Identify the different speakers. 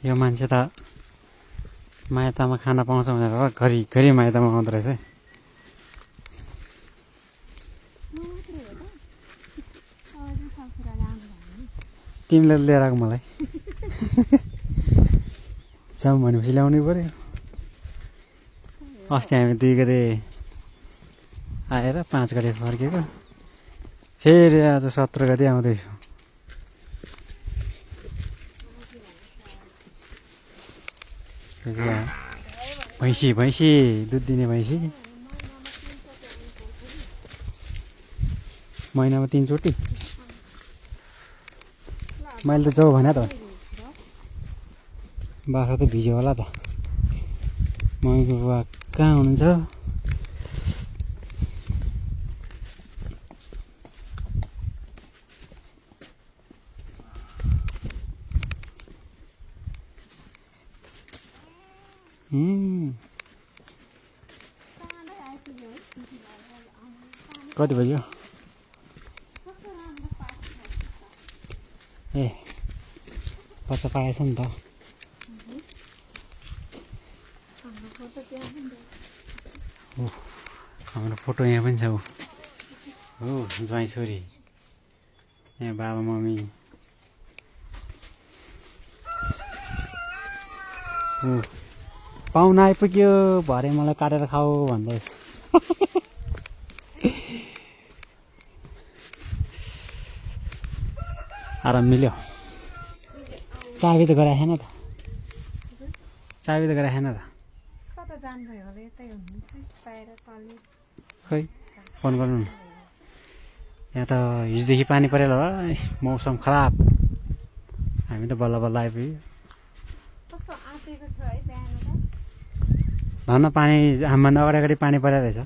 Speaker 1: यो मान्छे त माइतमा खाना पाउँछ भनेर घरि माइतमा आउँदो रहेछ। तिमीले लिएर आएको मलाई जाउँ भनेपछि ल्याउनै पर्यो। अस्ति हामी 2 गते आएर 5 गते फर्केको, फेरि आज 17 गते आउँदैछौँ। भैँसी दुध दिने भैँसी महिनामा 3 चोटि। मैले त जाऊ भने त बाख्रा त भिज्यो होला त। मम्मीको बुवा कहाँ हुनुहुन्छ? कति बज्यो? ए बच्चा पाएछ नि त। हाम्रो फोटो यहाँ पनि छ। हो ज्वाइँ छोरी, यहाँ बाबा मम्मी। पाहुना आइपुग्यो, भरे मलाई काटेर खाऊ भन्दैछ। आराम मिल्यो। चाबी त गराएन त। चाबी त गराएन त। खै फोन गर्नु न। यहाँ त हिजोदेखि पानी परेर होला, मौसम खराब। हामी त बल्ल बल्ल आइपुग्यो। धन्न पानी हामीभन्दा अगाडि पानी परेर रहेछ।